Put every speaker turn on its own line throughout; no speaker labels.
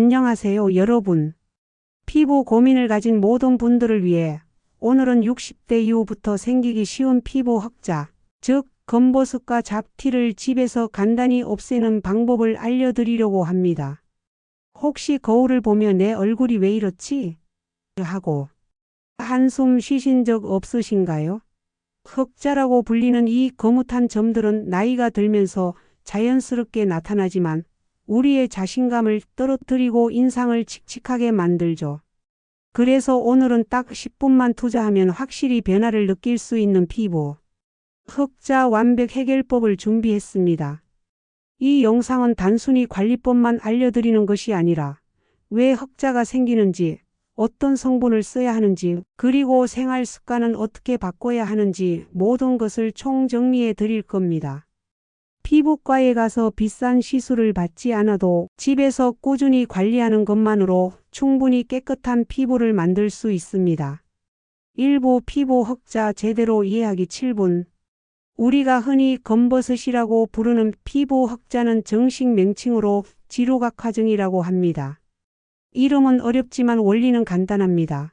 안녕하세요, 여러분. 피부 고민을 가진 모든 분들을 위해 오늘은 60대 이후부터 생기기 쉬운 피부 흑자, 즉 검버섯과 잡티를 집에서 간단히 없애는 방법을 알려드리려고 합니다. 혹시 거울을 보며 내 얼굴이 왜 이렇지? 하고 한숨 쉬신 적 없으신가요? 흑자라고 불리는 이 거뭇한 점들은 나이가 들면서 자연스럽게 나타나지만 우리의 자신감을 떨어뜨리고 인상을 칙칙하게 만들죠. 그래서 오늘은 딱 10분만 투자하면 확실히 변화를 느낄 수 있는 피부 흑자 완벽 해결법을 준비했습니다. 이 영상은 단순히 관리법만 알려드리는 것이 아니라 왜 흑자가 생기는지, 어떤 성분을 써야 하는지, 그리고 생활 습관은 어떻게 바꿔야 하는지 모든 것을 총정리해 드릴 겁니다. 피부과에 가서 비싼 시술을 받지 않아도 집에서 꾸준히 관리하는 것만으로 충분히 깨끗한 피부를 만들 수 있습니다. 일부 피부 흑자 제대로 이해하기 7분. 우리가 흔히 검버섯이라고 부르는 피부 흑자는 정식 명칭으로 지루각화증이라고 합니다. 이름은 어렵지만 원리는 간단합니다.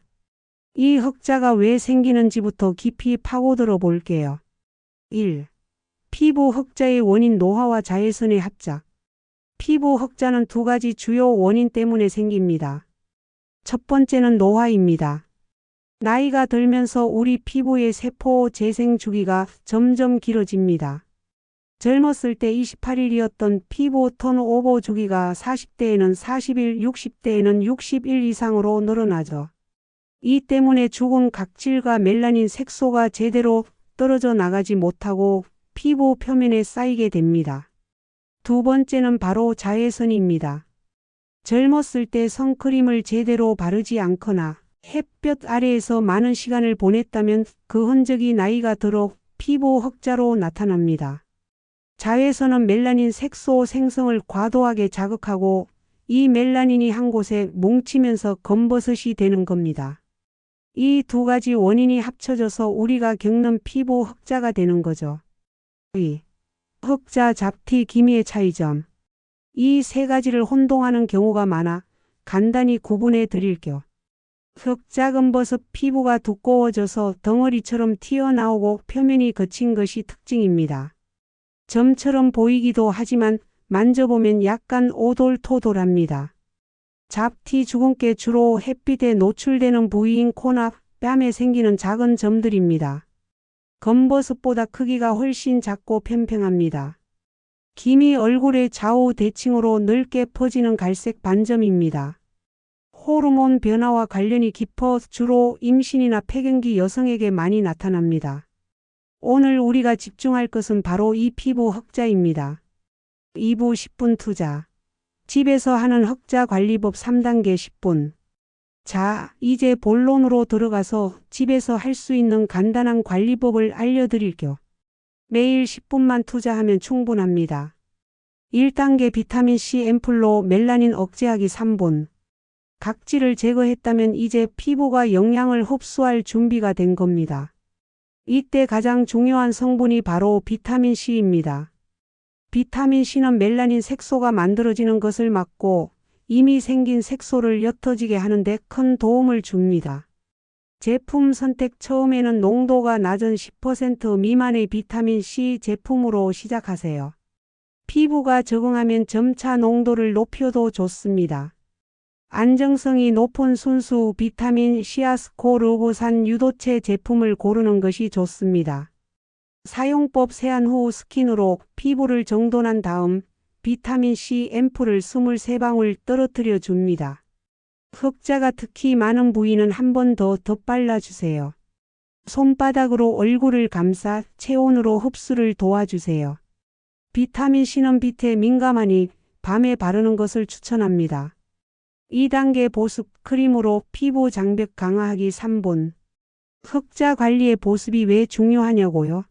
이 흑자가 왜 생기는지부터 깊이 파고들어 볼게요. 1. 피부 흑자의 원인 노화와 자외선의 합작. 피부 흑자는 두 가지 주요 원인 때문에 생깁니다. 첫 번째는 노화입니다. 나이가 들면서 우리 피부의 세포 재생 주기가 점점 길어집니다. 젊었을 때 28일이었던 피부 턴오버 주기가 40대에는 40일, 60대에는 60일 이상으로 늘어나죠. 이 때문에 죽은 각질과 멜라닌 색소가 제대로 떨어져 나가지 못하고 피부 표면에 쌓이게 됩니다. 두 번째는 바로 자외선입니다. 젊었을 때 선크림을 제대로 바르지 않거나 햇볕 아래에서 많은 시간을 보냈다면 그 흔적이 나이가 들어 피부 흑자로 나타납니다. 자외선은 멜라닌 색소 생성을 과도하게 자극하고 이 멜라닌이 한 곳에 뭉치면서 검버섯이 되는 겁니다. 이 두 가지 원인이 합쳐져서 우리가 겪는 피부 흑자가 되는 거죠. 2. 흑자, 잡티, 기미의 차이점. 이 세 가지를 혼동하는 경우가 많아 간단히 구분해 드릴게요. 흑자 검버섯 피부가 두꺼워져서 덩어리처럼 튀어나오고 표면이 거친 것이 특징입니다. 점처럼 보이기도 하지만 만져보면 약간 오돌토돌합니다. 잡티 주근깨 주로 햇빛에 노출되는 부위인 코나 뺨에 생기는 작은 점들입니다. 검버섯보다 크기가 훨씬 작고 평평합니다. 기미 얼굴의 좌우 대칭으로 넓게 퍼지는 갈색 반점입니다. 호르몬 변화와 관련이 깊어 주로 임신이나 폐경기 여성에게 많이 나타납니다. 오늘 우리가 집중할 것은 바로 이 피부 흑자입니다. 2부 10분 투자. 집에서 하는 흑자 관리법 3단계 10분. 자, 이제 본론으로 들어가서 집에서 할 수 있는 간단한 관리법을 알려드릴게요. 매일 10분만 투자하면 충분합니다. 1단계 비타민C 앰플로 멜라닌 억제하기 3분. 각질을 제거했다면 이제 피부가 영양을 흡수할 준비가 된 겁니다. 이때 가장 중요한 성분이 바로 비타민C입니다. 비타민C는 멜라닌 색소가 만들어지는 것을 막고 이미 생긴 색소를 옅어지게 하는데 큰 도움을 줍니다. 제품 선택 처음에는 농도가 낮은 10% 미만의 비타민C 제품으로 시작하세요. 피부가 적응하면 점차 농도를 높여도 좋습니다. 안정성이 높은 순수 비타민 C아스코르브산 유도체 제품을 고르는 것이 좋습니다. 사용법 세안 후 스킨으로 피부를 정돈한 다음 비타민C 앰플을 23방울 떨어뜨려 줍니다. 흑자가 특히 많은 부위는 한 번 더 덧발라주세요. 손바닥으로 얼굴을 감싸 체온으로 흡수를 도와주세요. 비타민C는 빛에 민감하니 밤에 바르는 것을 추천합니다. 2단계 보습 크림으로 피부 장벽 강화하기 3분. 흑자 관리에 보습이 왜 중요하냐고요?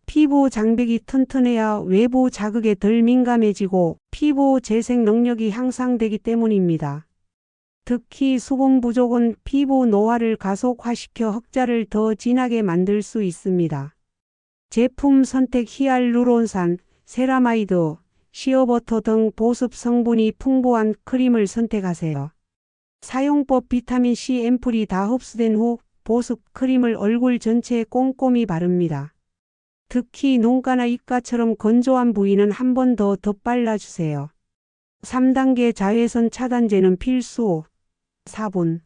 피부 장벽이 튼튼해야 외부 자극에 덜 민감해지고 피부 재생 능력이 향상되기 때문입니다. 특히 수분 부족은 피부 노화를 가속화시켜 흑자를 더 진하게 만들 수 있습니다. 제품 선택 히알루론산, 세라마이드, 시어버터 등 보습 성분이 풍부한 크림을 선택하세요. 사용법 비타민C 앰플이 다 흡수된 후 보습 크림을 얼굴 전체에 꼼꼼히 바릅니다. 특히 눈가나 입가처럼 건조한 부위는 한 번 더 덧발라주세요. 3단계 자외선 차단제는 필수. 4분.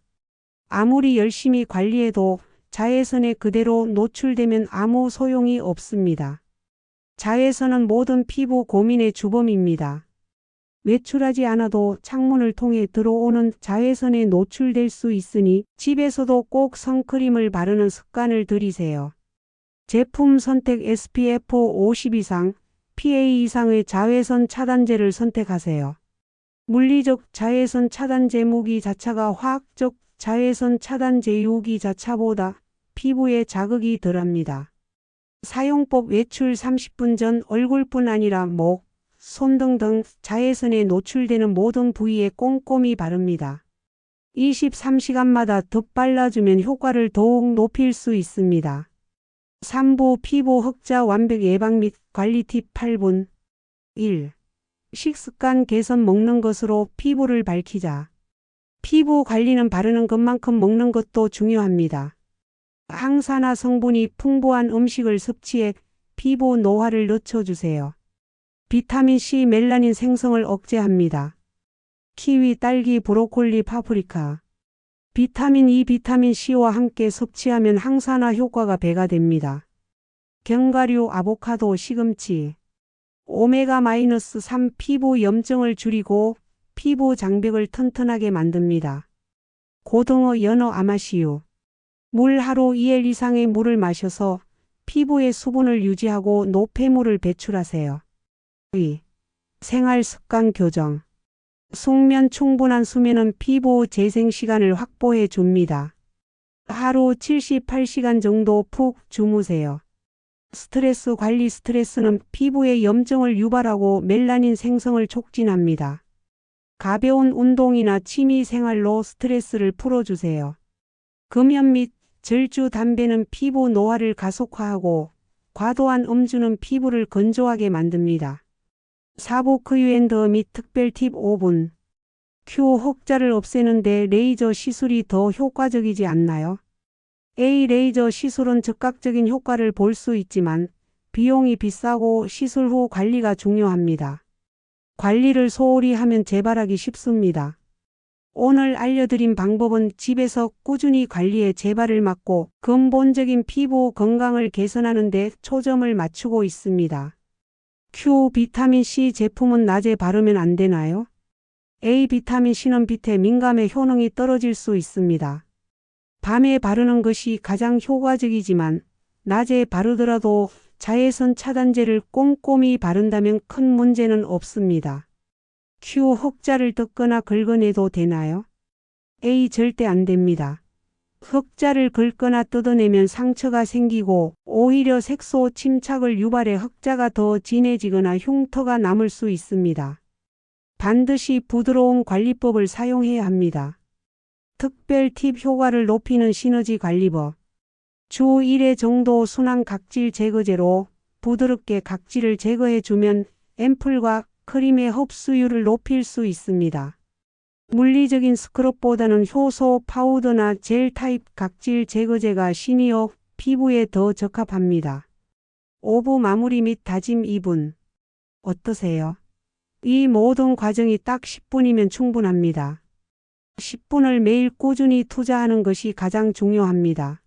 아무리 열심히 관리해도 자외선에 그대로 노출되면 아무 소용이 없습니다. 자외선은 모든 피부 고민의 주범입니다. 외출하지 않아도 창문을 통해 들어오는 자외선에 노출될 수 있으니 집에서도 꼭 선크림을 바르는 습관을 들이세요. 제품 선택 SPF 50 이상, PA 이상의 자외선 차단제를 선택하세요. 물리적 자외선 차단제 무기 자차가 화학적 자외선 차단제 유기 자차보다 피부에 자극이 덜합니다. 사용법 외출 30분 전 얼굴뿐 아니라 목, 손 등등 자외선에 노출되는 모든 부위에 꼼꼼히 바릅니다. 23시간마다 덧발라주면 효과를 더욱 높일 수 있습니다. 3부 피부 흑자 완벽 예방 및 관리 팁 8분. 1. 식습관 개선 먹는 것으로 피부를 밝히자. 피부 관리는 바르는 것만큼 먹는 것도 중요합니다. 항산화 성분이 풍부한 음식을 섭취해 피부 노화를 늦춰주세요. 비타민C 멜라닌 생성을 억제합니다. 키위, 딸기, 브로콜리, 파프리카. 비타민 E, 비타민C와 함께 섭취하면 항산화 효과가 배가 됩니다. 견과류, 아보카도, 시금치. 오메가-3 피부 염증을 줄이고 피부 장벽을 튼튼하게 만듭니다. 고등어, 연어, 아마시유. 물 하루 2엘 이상의 물을 마셔서 피부의 수분을 유지하고 노폐물을 배출하세요. 2. 생활 습관 교정. 숙면 충분한 수면은 피부 재생 시간을 확보해 줍니다. 하루 78시간 정도 푹 주무세요. 스트레스 관리. 스트레스는 피부의 염증을 유발하고 멜라닌 생성을 촉진합니다. 가벼운 운동이나 취미 생활로 스트레스를 풀어주세요. 금연 및 절주 담배는 피부 노화를 가속화하고 과도한 음주는 피부를 건조하게 만듭니다. 사부 큐앤더 및 특별 팁 5분. 큐 흑자를 없애는데 레이저 시술이 더 효과적이지 않나요? A. 레이저 시술은 즉각적인 효과를 볼 수 있지만 비용이 비싸고 시술 후 관리가 중요합니다. 관리를 소홀히 하면 재발하기 쉽습니다. 오늘 알려드린 방법은 집에서 꾸준히 관리해 재발을 막고 근본적인 피부 건강을 개선하는 데 초점을 맞추고 있습니다. Q 비타민C 제품은 낮에 바르면 안 되나요? A. 비타민C는 빛에 민감해 효능이 떨어질 수 있습니다. 밤에 바르는 것이 가장 효과적이지만 낮에 바르더라도 자외선 차단제를 꼼꼼히 바른다면 큰 문제는 없습니다. Q 흑자를 뜯거나 긁어내도 되나요? A. 절대 안 됩니다. 흑자를 긁거나 뜯어내면 상처가 생기고 오히려 색소 침착을 유발해 흑자가 더 진해지거나 흉터가 남을 수 있습니다. 반드시 부드러운 관리법을 사용해야 합니다. 특별 팁 효과를 높이는 시너지 관리법. 주 1회 정도 순한 각질 제거제로 부드럽게 각질을 제거해주면 앰플과 크림의 흡수율을 높일 수 있습니다. 물리적인 스크럽보다는 효소, 파우더나 젤 타입 각질 제거제가 시니어 피부에 더 적합합니다. 5부 마무리 및 다짐 2분. 어떠세요? 이 모든 과정이 딱 10분이면 충분합니다. 10분을 매일 꾸준히 투자하는 것이 가장 중요합니다.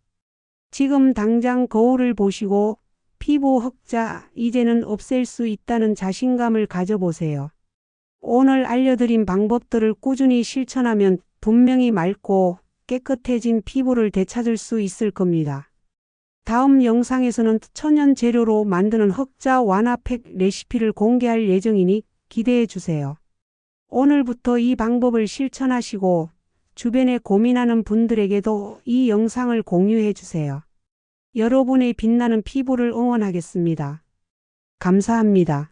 지금 당장 거울을 보시고 피부 흑자 이제는 없앨 수 있다는 자신감을 가져보세요. 오늘 알려드린 방법들을 꾸준히 실천하면 분명히 맑고 깨끗해진 피부를 되찾을 수 있을 겁니다. 다음 영상에서는 천연 재료로 만드는 흑자 완화팩 레시피를 공개할 예정이니 기대해 주세요. 오늘부터 이 방법을 실천하시고 주변에 고민하는 분들에게도 이 영상을 공유해 주세요. 여러분의 빛나는 피부를 응원하겠습니다. 감사합니다.